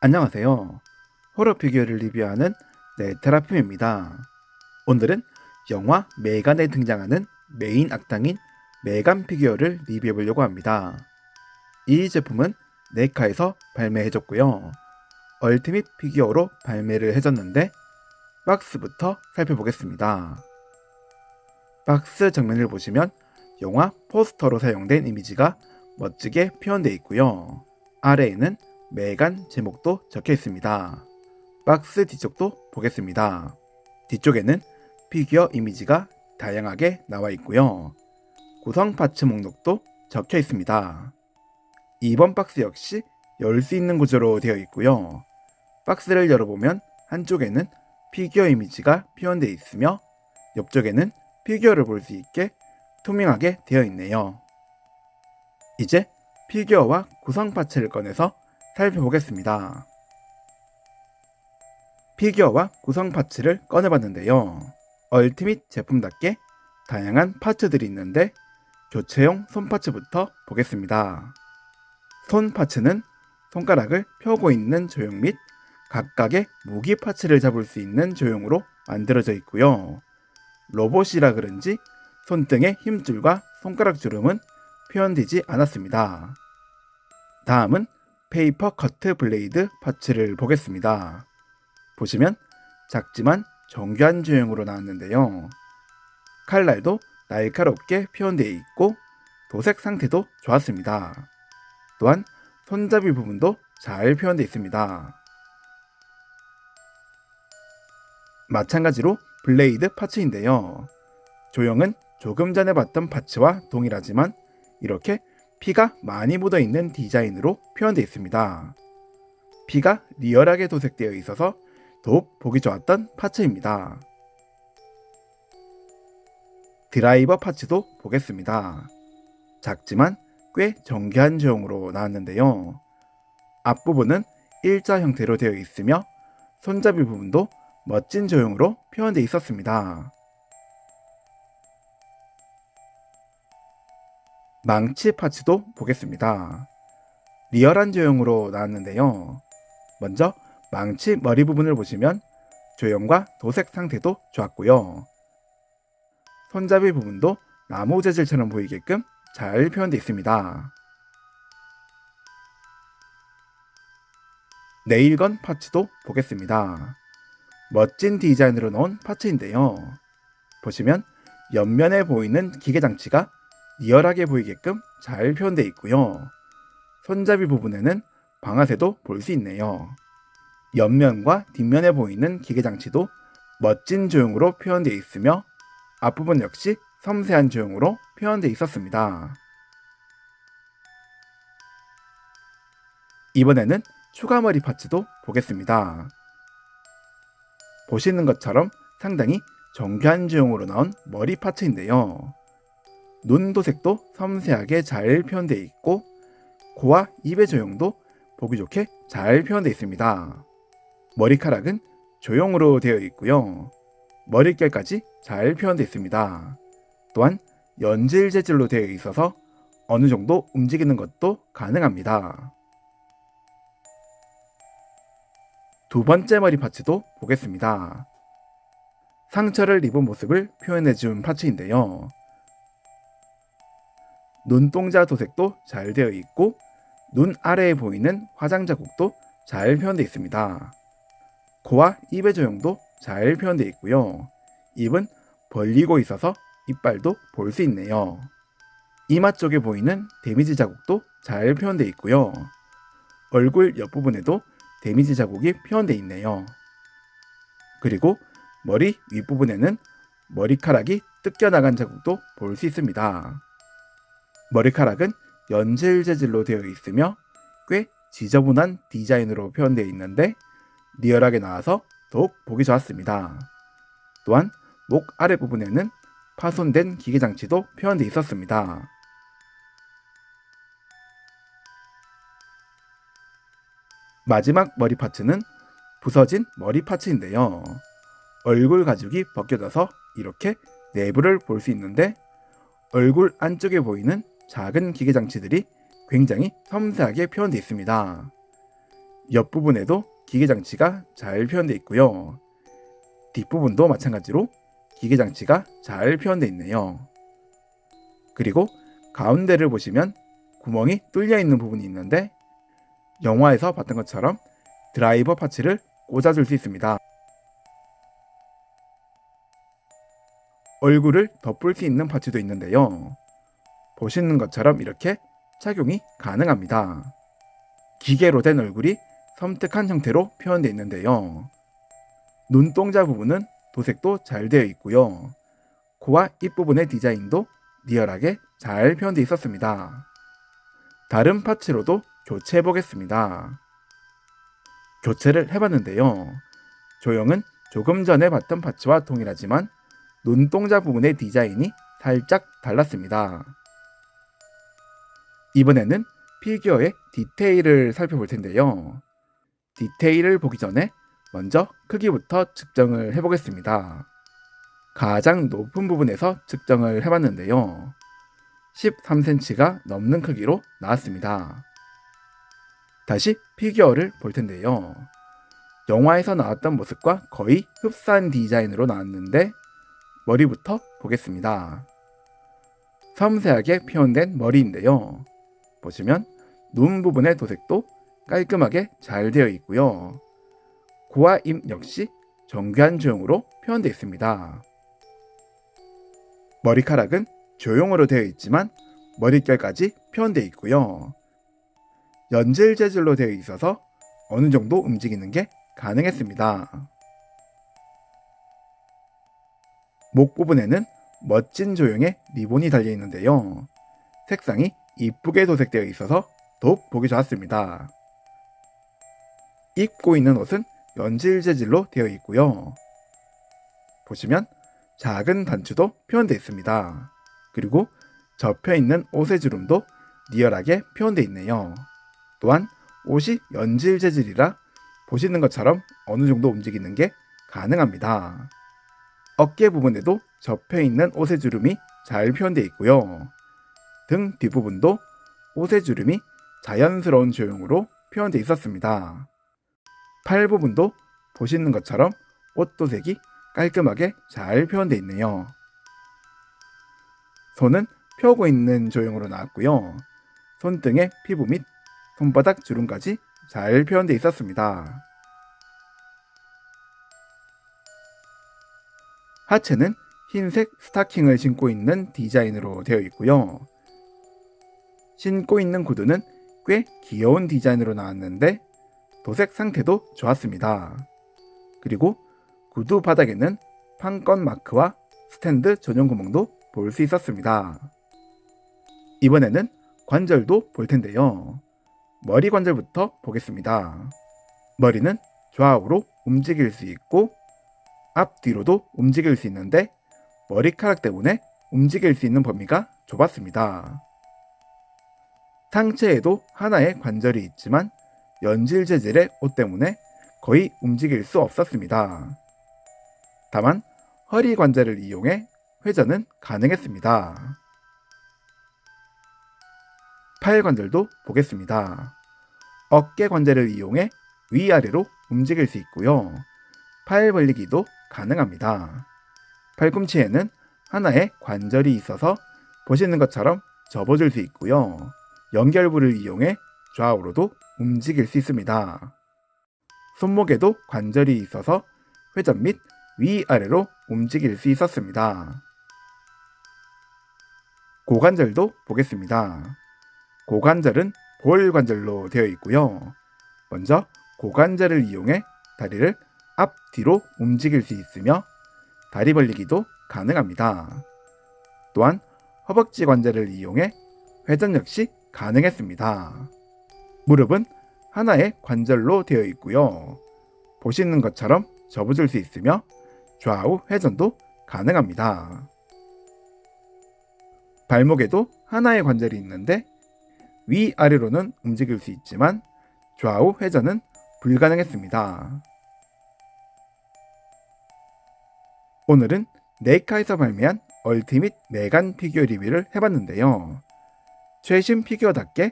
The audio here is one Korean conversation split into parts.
안녕하세요. 호러 피규어를 리뷰하는 네테라핌입니다. 오늘은 영화 메간에 등장하는 메인 악당인 메간 피규어를 리뷰해 보려고 합니다. 이 제품은 네카에서 발매해줬고요. 얼티밋 피규어로 발매를 해줬는데 박스부터 살펴보겠습니다. 박스 정면을 보시면 영화 포스터로 사용된 이미지가 멋지게 표현되어 있고요. 아래에는 메간 제목도 적혀 있습니다. 박스 뒤쪽도 보겠습니다. 뒤쪽에는 피규어 이미지가 다양하게 나와 있고요. 구성 파츠 목록도 적혀 있습니다. 이번 박스 역시 열 수 있는 구조로 되어 있고요. 박스를 열어보면 한쪽에는 피규어 이미지가 표현되어 있으며 옆쪽에는 피규어를 볼 수 있게 투명하게 되어 있네요. 이제 피규어와 구성 파츠를 꺼내서 살펴보겠습니다. 피규어와 구성 파츠를 꺼내봤는데요. 얼티밋 제품답게 다양한 파츠들이 있는데 교체용 손 파츠부터 보겠습니다. 손 파츠는 손가락을 펴고 있는 조형 및 각각의 무기 파츠를 잡을 수 있는 조형으로 만들어져 있고요. 로봇이라 그런지 손등의 힘줄과 손가락 주름은 표현되지 않았습니다. 다음은 페이퍼 커트 블레이드 파츠를 보겠습니다. 보시면 작지만 정교한 조형으로 나왔는데요. 칼날도 날카롭게 표현되어 있고 도색 상태도 좋았습니다. 또한 손잡이 부분도 잘 표현되어 있습니다. 마찬가지로 블레이드 파츠인데요. 조형은 조금 전에 봤던 파츠와 동일하지만 이렇게 피가 많이 묻어있는 디자인으로 표현되어 있습니다. 피가 리얼하게 도색되어 있어서 더욱 보기 좋았던 파츠입니다. 드라이버 파츠도 보겠습니다. 작지만 꽤 정교한 조형으로 나왔는데요. 앞부분은 일자 형태로 되어 있으며 손잡이 부분도 멋진 조형으로 표현되어 있었습니다. 망치 파츠도 보겠습니다. 리얼한 조형으로 나왔는데요. 먼저 망치 머리 부분을 보시면 조형과 도색 상태도 좋았고요. 손잡이 부분도 나무 재질처럼 보이게끔 잘 표현되어 있습니다. 네일건 파츠도 보겠습니다. 멋진 디자인으로 나온 파츠인데요. 보시면 옆면에 보이는 기계장치가 리얼하게 보이게끔 잘 표현되어 있고요. 손잡이 부분에는 방아쇠도 볼 수 있네요. 옆면과 뒷면에 보이는 기계장치도 멋진 조형으로 표현되어 있으며 앞부분 역시 섬세한 조형으로 표현되어 있었습니다. 이번에는 추가머리 파츠도 보겠습니다. 보시는 것처럼 상당히 정교한 조형으로 나온 머리 파츠인데요. 눈 도색도 섬세하게 잘 표현되어 있고 코와 입의 조형도 보기 좋게 잘 표현되어 있습니다. 머리카락은 조형으로 되어 있고요. 머릿결까지 잘 표현되어 있습니다. 또한 연질 재질로 되어 있어서 어느 정도 움직이는 것도 가능합니다. 두 번째 머리 파츠도 보겠습니다. 상처를 입은 모습을 표현해준 파츠인데요. 눈동자 도색도 잘 되어 있고 눈 아래에 보이는 화장 자국도 잘 표현되어 있습니다. 코와 입의 조형도 잘 표현되어 있고요. 입은 벌리고 있어서 이빨도 볼 수 있네요. 이마 쪽에 보이는 데미지 자국도 잘 표현되어 있고요. 얼굴 옆부분에도 데미지 자국이 표현되어 있네요. 그리고 머리 윗부분에는 머리카락이 뜯겨나간 자국도 볼 수 있습니다. 머리카락은 연질 재질로 되어 있으며 꽤 지저분한 디자인으로 표현되어 있는데 리얼하게 나와서 더욱 보기 좋았습니다. 또한 목 아랫부분에는 파손된 기계장치도 표현되어 있었습니다. 마지막 머리 파츠는 부서진 머리 파츠인데요. 얼굴 가죽이 벗겨져서 이렇게 내부를 볼 수 있는데 얼굴 안쪽에 보이는 작은 기계장치들이 굉장히 섬세하게 표현되어 있습니다. 옆부분에도 기계장치가 잘 표현되어 있고요. 뒷부분도 마찬가지로 기계장치가 잘 표현되어 있네요. 그리고 가운데를 보시면 구멍이 뚫려 있는 부분이 있는데 영화에서 봤던 것처럼 드라이버 파츠를 꽂아줄 수 있습니다. 얼굴을 덮을 수 있는 파츠도 있는데요. 보시는 것처럼 이렇게 착용이 가능합니다. 기계로 된 얼굴이 섬뜩한 형태로 표현되어 있는데요. 눈동자 부분은 도색도 잘 되어 있고요. 코와 입 부분의 디자인도 리얼하게 잘 표현되어 있었습니다. 다른 파츠로도 교체해 보겠습니다. 교체를 해봤는데요. 조형은 조금 전에 봤던 파츠와 동일하지만 눈동자 부분의 디자인이 살짝 달랐습니다. 이번에는 피규어의 디테일을 살펴볼 텐데요. 디테일을 보기 전에 먼저 크기부터 측정을 해보겠습니다. 가장 높은 부분에서 측정을 해봤는데요. 13cm가 넘는 크기로 나왔습니다. 다시 피규어를 볼 텐데요. 영화에서 나왔던 모습과 거의 흡사한 디자인으로 나왔는데 머리부터 보겠습니다. 섬세하게 표현된 머리인데요. 보시면 눈 부분의 도색도 깔끔하게 잘 되어 있고요. 코와 입 역시 정교한 조형으로 표현되어 있습니다. 머리카락은 조형으로 되어 있지만 머릿결까지 표현되어 있고요. 연질 재질로 되어 있어서 어느 정도 움직이는 게 가능했습니다. 목 부분에는 멋진 조형의 리본이 달려 있는데요. 색상이 이쁘게 도색되어 있어서 더욱 보기 좋았습니다. 입고 있는 옷은 연질 재질로 되어 있고요. 보시면 작은 단추도 표현되어 있습니다. 그리고 접혀 있는 옷의 주름도 리얼하게 표현되어 있네요. 또한 옷이 연질 재질이라 보시는 것처럼 어느 정도 움직이는 게 가능합니다. 어깨 부분에도 접혀 있는 옷의 주름이 잘 표현되어 있고요. 등 뒷부분도 옷의 주름이 자연스러운 조형으로 표현되어 있었습니다. 팔 부분도 보시는 것처럼 옷 도색이 깔끔하게 잘 표현되어 있네요. 손은 펴고 있는 조형으로 나왔고요. 손등의 피부 및 손바닥 주름까지 잘 표현되어 있었습니다. 하체는 흰색 스타킹을 신고 있는 디자인으로 되어 있고요. 신고 있는 구두는 꽤 귀여운 디자인으로 나왔는데 도색 상태도 좋았습니다. 그리고 구두 바닥에는 판권 마크와 스탠드 전용 구멍도 볼 수 있었습니다. 이번에는 관절도 볼 텐데요. 머리 관절부터 보겠습니다. 머리는 좌우로 움직일 수 있고 앞뒤로도 움직일 수 있는데 머리카락 때문에 움직일 수 있는 범위가 좁았습니다. 상체에도 하나의 관절이 있지만 연질 재질의 옷 때문에 거의 움직일 수 없었습니다. 다만 허리 관절을 이용해 회전은 가능했습니다. 팔 관절도 보겠습니다. 어깨 관절을 이용해 위아래로 움직일 수 있고요. 팔 벌리기도 가능합니다. 팔꿈치에는 하나의 관절이 있어서 보시는 것처럼 접어줄 수 있고요. 연결부를 이용해 좌우로도 움직일 수 있습니다. 손목에도 관절이 있어서 회전 및 위아래로 움직일 수 있었습니다. 고관절도 보겠습니다. 고관절은 볼 관절로 되어 있고요. 먼저 고관절을 이용해 다리를 앞뒤로 움직일 수 있으며 다리 벌리기도 가능합니다. 또한 허벅지 관절을 이용해 회전 역시 가능했습니다. 무릎은 하나의 관절로 되어 있고요. 보시는 것처럼 접어줄 수 있으며 좌우 회전도 가능합니다. 발목에도 하나의 관절이 있는데 위아래로는 움직일 수 있지만 좌우 회전은 불가능했습니다. 오늘은 네이카에서 발매한 얼티밋 메간 피규어 리뷰를 해봤는데요. 최신 피규어답게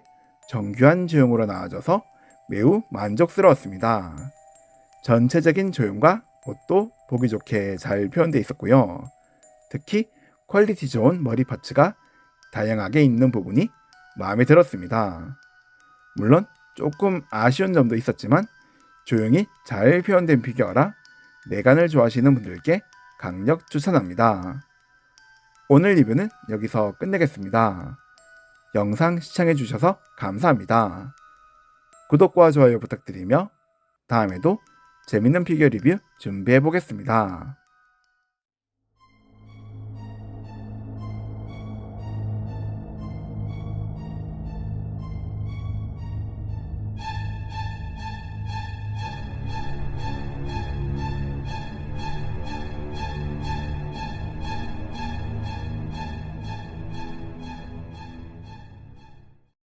정교한 조형으로 나와줘서 매우 만족스러웠습니다. 전체적인 조형과 옷도 보기 좋게 잘 표현되어 있었고요. 특히 퀄리티 좋은 머리 파츠가 다양하게 있는 부분이 마음에 들었습니다. 물론 조금 아쉬운 점도 있었지만 조형이 잘 표현된 피규어라 내관을 좋아하시는 분들께 강력 추천합니다. 오늘 리뷰는 여기서 끝내겠습니다. 영상 시청해주셔서 감사합니다. 구독과 좋아요 부탁드리며 다음에도 재밌는 피규어 리뷰 준비해보겠습니다.